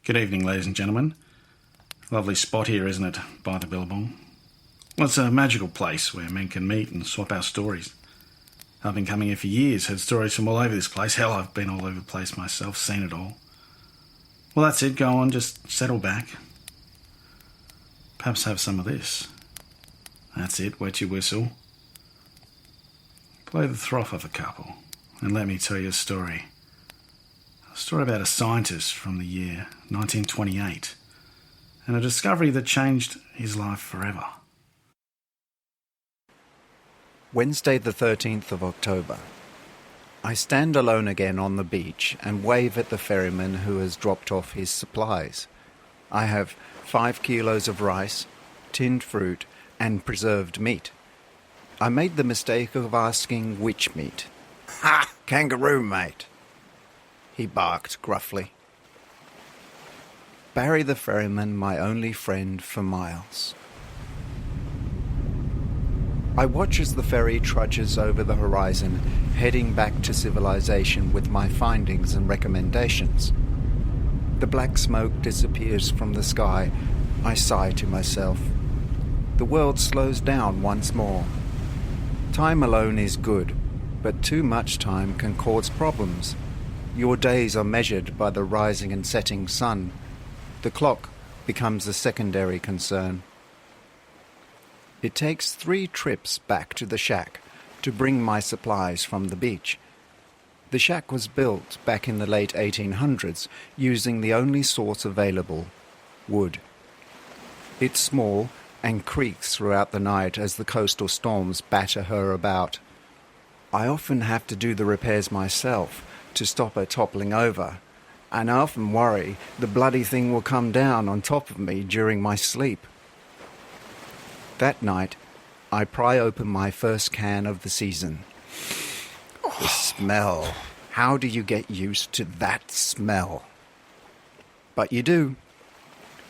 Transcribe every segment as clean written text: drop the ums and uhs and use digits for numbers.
Good evening, ladies and gentlemen. Lovely spot here, isn't it, by the Billabong? Well, it's a magical place where men can meet and swap our stories. I've been coming here for years, heard stories from all over this place. Hell, I've been all over the place myself, seen it all. Well, that's it. Go on, just settle back. Perhaps have some of this. That's it, wet your whistle. Play the froth of a couple, and let me tell you a story. A story about a scientist from the year 1928, and a discovery that changed his life forever. Wednesday the 13th of October. I stand alone again on the beach and wave at the ferryman who has dropped off his supplies. I have 5 kilos of rice, tinned fruit, and preserved meat. I made the mistake of asking which meat. "Ha! Kangaroo, mate!" he barked gruffly. Barry the ferryman, my only friend for miles. I watch as the ferry trudges over the horizon, heading back to civilization with my findings and recommendations. The black smoke disappears from the sky. I sigh to myself. The world slows down once more. Time alone is good, but too much time can cause problems. Your days are measured by the rising and setting sun. The clock becomes a secondary concern. It takes 3 trips back to the shack to bring my supplies from the beach. The shack was built back in the late 1800s using the only source available, wood. It's small and creaks throughout the night as the coastal storms batter her about. I often have to do the repairs myself to stop her toppling over, and I often worry the bloody thing will come down on top of me during my sleep. That night, I pry open my first can of the season. The smell. How do you get used to that smell? But you do.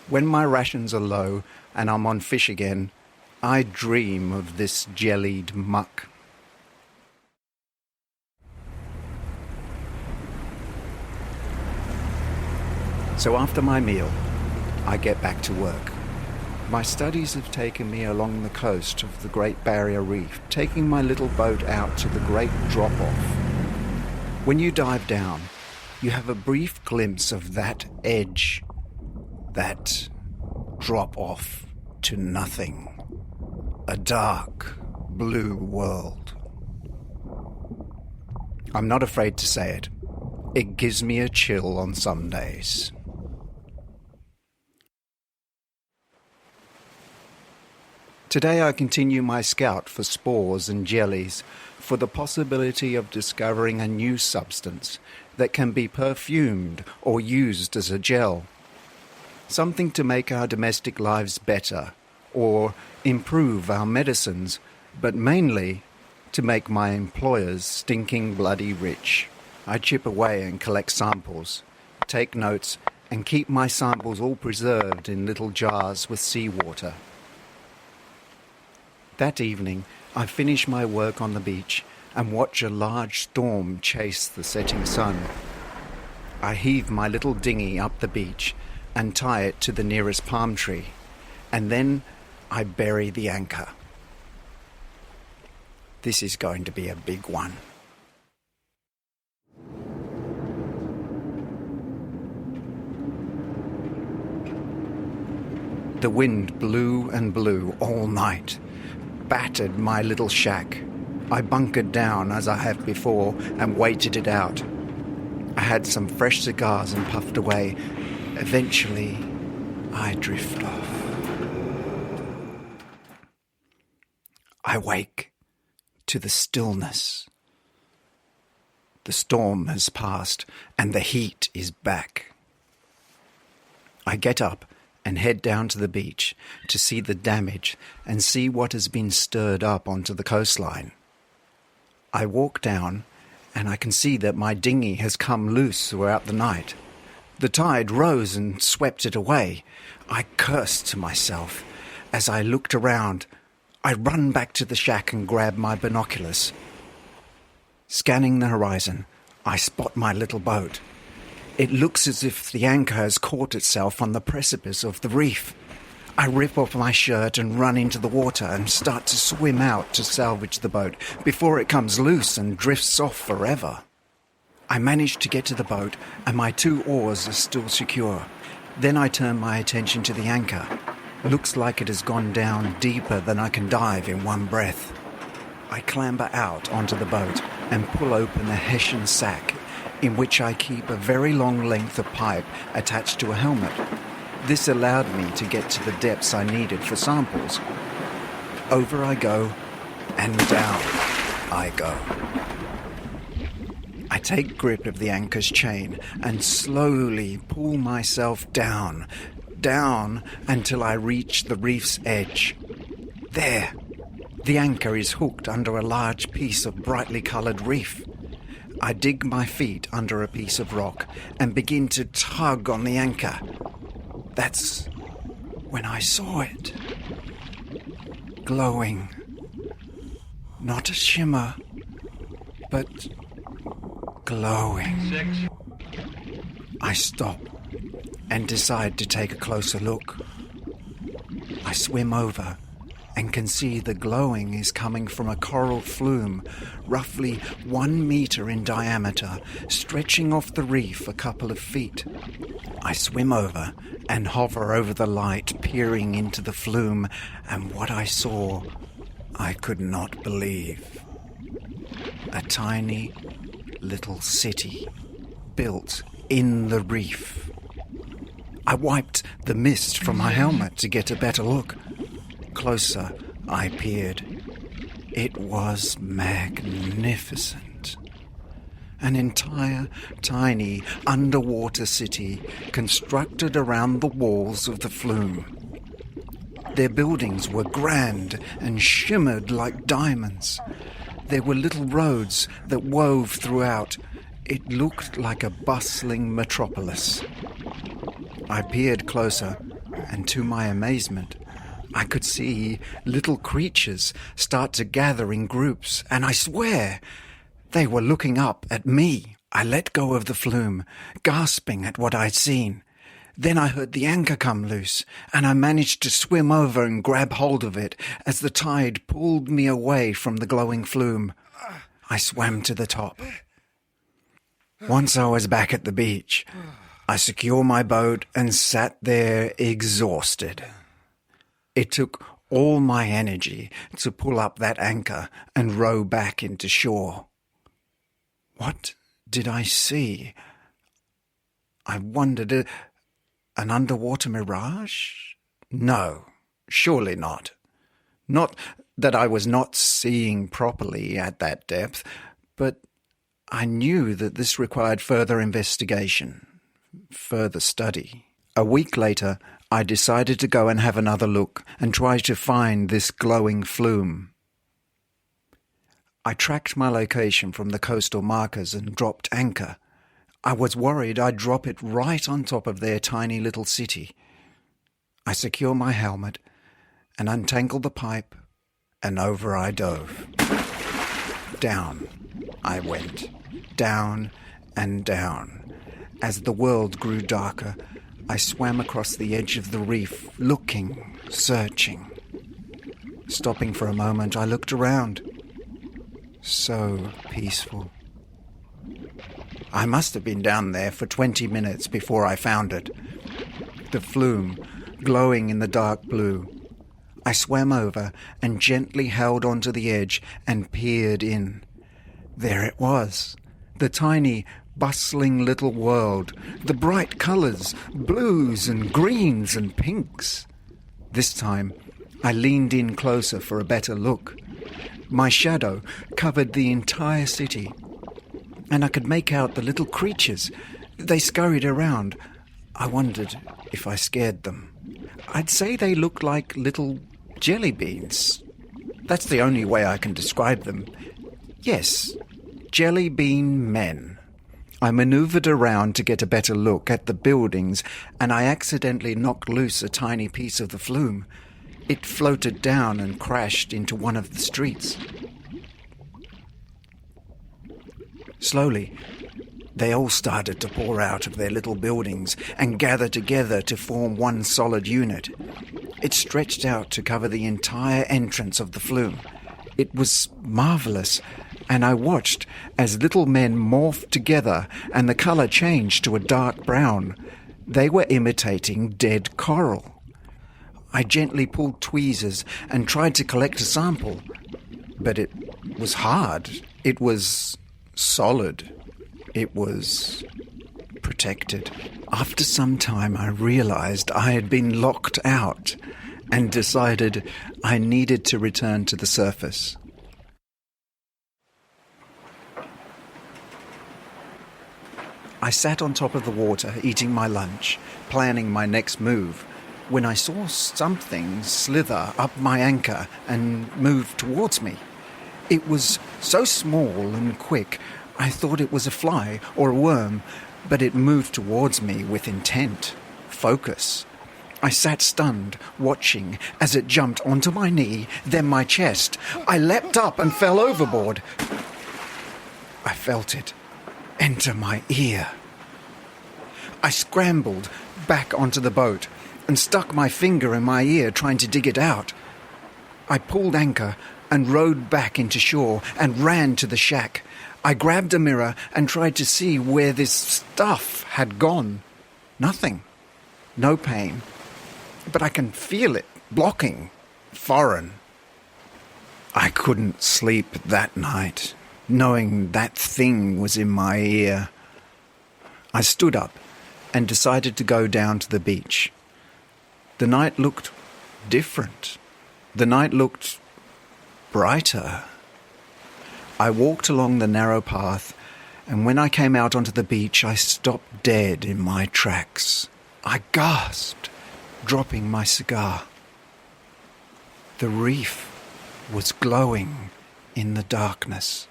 When my rations are low and I'm on fish again, I dream of this jellied muck. So after my meal, I get back to work. My studies have taken me along the coast of the Great Barrier Reef, taking my little boat out to the great drop-off. When you dive down, you have a brief glimpse of that edge, that drop-off to nothing, a dark blue world. I'm not afraid to say it. It gives me a chill on some days. Today I continue my scout for spores and jellies, for the possibility of discovering a new substance that can be perfumed or used as a gel. Something to make our domestic lives better, or improve our medicines, but mainly to make my employers stinking bloody rich. I chip away and collect samples, take notes, and keep my samples all preserved in little jars with seawater. That evening, I finish my work on the beach and watch a large storm chase the setting sun. I heave my little dinghy up the beach and tie it to the nearest palm tree, and then I bury the anchor. This is going to be a big one. The wind blew and blew all night, battered my little shack. I bunkered down as I have before and waited it out. I had some fresh cigars and puffed away. Eventually, I drift off. I wake to the stillness. The storm has passed and the heat is back. I get up and head down to the beach to see the damage and see what has been stirred up onto the coastline. I walk down and I can see that my dinghy has come loose throughout the night. The tide rose and swept it away. I cursed to myself. As I looked around, I run back to the shack and grab my binoculars. Scanning the horizon, I spot my little boat. It looks as if the anchor has caught itself on the precipice of the reef. I rip off my shirt and run into the water and start to swim out to salvage the boat before it comes loose and drifts off forever. I manage to get to the boat and my 2 oars are still secure. Then I turn my attention to the anchor. Looks like it has gone down deeper than I can dive in one breath. I clamber out onto the boat and pull open a hessian sack in which I keep a very long length of pipe attached to a helmet. This allowed me to get to the depths I needed for samples. Over I go, and down I go. I take grip of the anchor's chain and slowly pull myself down until I reach the reef's edge. There, the anchor is hooked under a large piece of brightly coloured reef. I dig my feet under a piece of rock and begin to tug on the anchor. That's when I saw it. Glowing. Not a shimmer, but glowing. 6. I stop and decide to take a closer look. I swim over and can see the glowing is coming from a coral flume roughly 1 meter in diameter, stretching off the reef a couple of feet. I swim over and hover over the light, peering into the flume, and what I saw I could not believe. A tiny little city built in the reef. I wiped the mist from my helmet to get a better look. Closer I peered. It was magnificent. An entire tiny underwater city constructed around the walls of the flume. Their buildings were grand and shimmered like diamonds. There were little roads that wove throughout. It looked like a bustling metropolis. I peered closer, and to my amazement, I could see little creatures start to gather in groups, and I swear they were looking up at me. I let go of the flume, gasping at what I'd seen. Then I heard the anchor come loose, and I managed to swim over and grab hold of it as the tide pulled me away from the glowing flume. I swam to the top. Once I was back at the beach, I secured my boat and sat there exhausted. It took all my energy to pull up that anchor and row back into shore. What did I see? I wondered, an underwater mirage? No, surely not. Not that I was not seeing properly at that depth, but I knew that this required further investigation, further study. A week later, I decided to go and have another look and try to find this glowing flume. I tracked my location from the coastal markers and dropped anchor. I was worried I'd drop it right on top of their tiny little city. I secured my helmet and untangled the pipe, and over I dove. Down I went, down and down. As the world grew darker, I swam across the edge of the reef, looking, searching. Stopping for a moment, I looked around. So peaceful. I must have been down there for 20 minutes before I found it. The flume, glowing in the dark blue. I swam over and gently held onto the edge and peered in. There it was, the tiny, bustling little world, the bright colours, blues and greens and pinks. This time, I leaned in closer for a better look. My shadow covered the entire city, and I could make out the little creatures. They scurried around. I wondered if I scared them. I'd say they looked like little jelly beans. That's the only way I can describe them. Yes, jelly bean men. I manoeuvred around to get a better look at the buildings, and I accidentally knocked loose a tiny piece of the flume. It floated down and crashed into one of the streets. Slowly, They all started to pour out of their little buildings and gather together to form one solid unit. It stretched out to cover the entire entrance of the flume. It was marvellous, and I watched as little men morphed together and the colour changed to a dark brown. They were imitating dead coral. I gently pulled tweezers and tried to collect a sample, but it was hard. It was solid. It was protected. After some time, I realized I had been locked out and decided I needed to return to the surface. I sat on top of the water, eating my lunch, planning my next move, when I saw something slither up my anchor and move towards me. It was so small and quick, I thought it was a fly or a worm, but it moved towards me with intent, focus. I sat stunned, watching as it jumped onto my knee, then my chest. I leapt up and fell overboard. I felt it enter my ear. I scrambled back onto the boat and stuck my finger in my ear trying to dig it out. I pulled anchor and rowed back into shore and ran to the shack. I grabbed a mirror and tried to see where this stuff had gone. Nothing. No pain. But I can feel it blocking. Foreign. I couldn't sleep that night, knowing that thing was in my ear. I stood up and decided to go down to the beach. The night looked different. The night looked brighter. I walked along the narrow path, and when I came out onto the beach, I stopped dead in my tracks. I gasped, dropping my cigar. The reef was glowing in the darkness.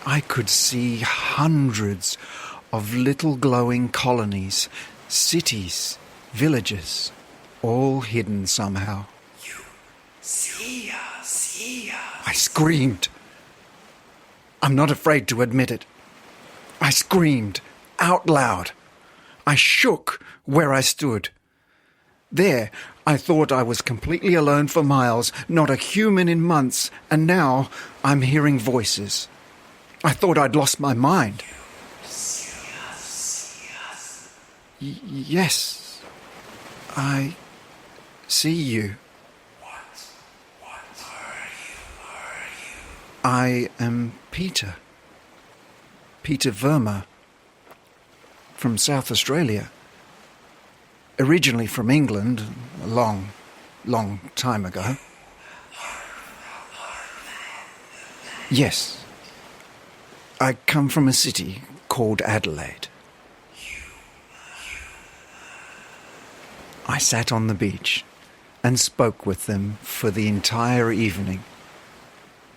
I could see hundreds of little glowing colonies, cities, villages, all hidden somehow. You see us. I screamed. I'm not afraid to admit it. I screamed out loud. I shook where I stood. There, I thought I was completely alone for miles, not a human in months, and now I'm hearing voices. I thought I'd lost my mind. You see us. Yes, I see you. What are you? I am Peter. Peter Verma. From South Australia. Originally from England, a long, long time ago. Yes. I come from a city called Adelaide. I sat on the beach and spoke with them for the entire evening.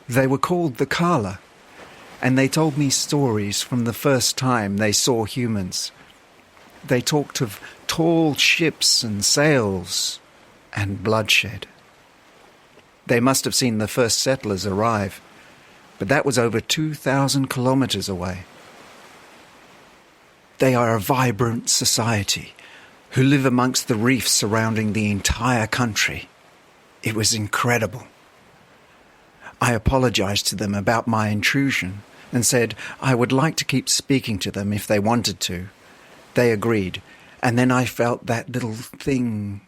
They were called the Kala, and they told me stories from the first time they saw humans. They talked of tall ships and sails and bloodshed. They must have seen the first settlers arrive, but that was over 2,000 kilometres away. They are a vibrant society who live amongst the reefs surrounding the entire country. It was incredible. I apologised to them about my intrusion and said I would like to keep speaking to them if they wanted to. They agreed, and then I felt that little thing,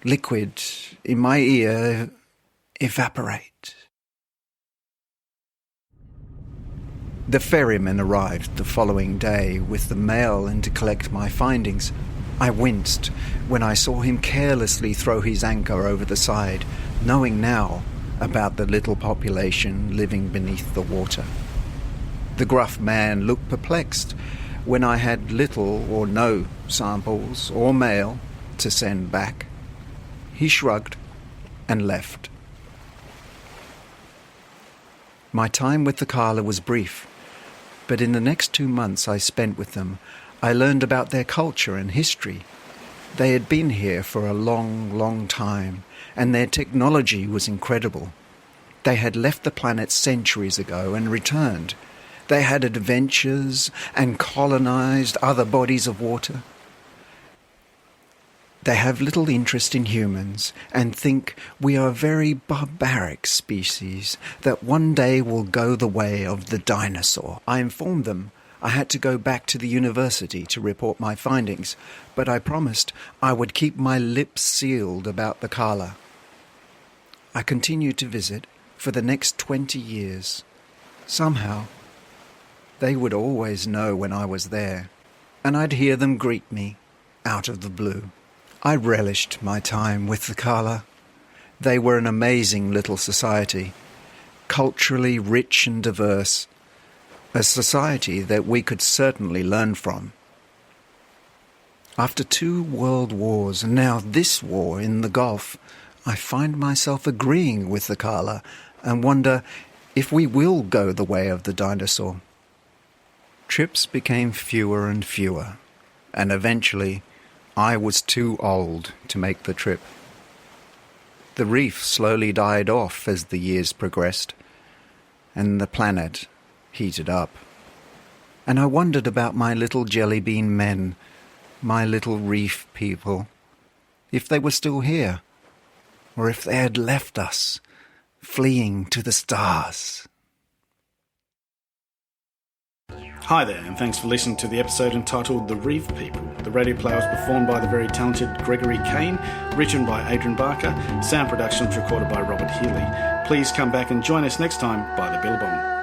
liquid, in my ear evaporate. The ferryman arrived the following day with the mail and to collect my findings. I winced when I saw him carelessly throw his anchor over the side, knowing now about the little population living beneath the water. The gruff man looked perplexed when I had little or no samples or mail to send back. He shrugged and left. My time with the Kala was brief, but in the next 2 months I spent with them, I learned about their culture and history. They had been here for a long, long time, and their technology was incredible. They had left the planet centuries ago and returned. They had adventures and colonized other bodies of water. They have little interest in humans and think we are a very barbaric species that one day will go the way of the dinosaur. I informed them I had to go back to the university to report my findings, but I promised I would keep my lips sealed about the Kala. I continued to visit for the next 20 years. Somehow, they would always know when I was there, and I'd hear them greet me out of the blue. I relished my time with the Kala. They were an amazing little society, culturally rich and diverse, a society that we could certainly learn from. After 2 world wars, and now this war in the Gulf, I find myself agreeing with the Kala and wonder if we will go the way of the dinosaur. Trips became fewer and fewer, and eventually I was too old to make the trip. The reef slowly died off as the years progressed, and the planet heated up. And I wondered about my little jelly bean men, my little reef people, if they were still here, or if they had left us, fleeing to the stars. Hi there, and thanks for listening to the episode entitled The Reef People. The radio play was performed by the very talented Gregory Kane, written by Adrian Barker, sound production was recorded by Robert Healy. Please come back and join us next time by the Billabong.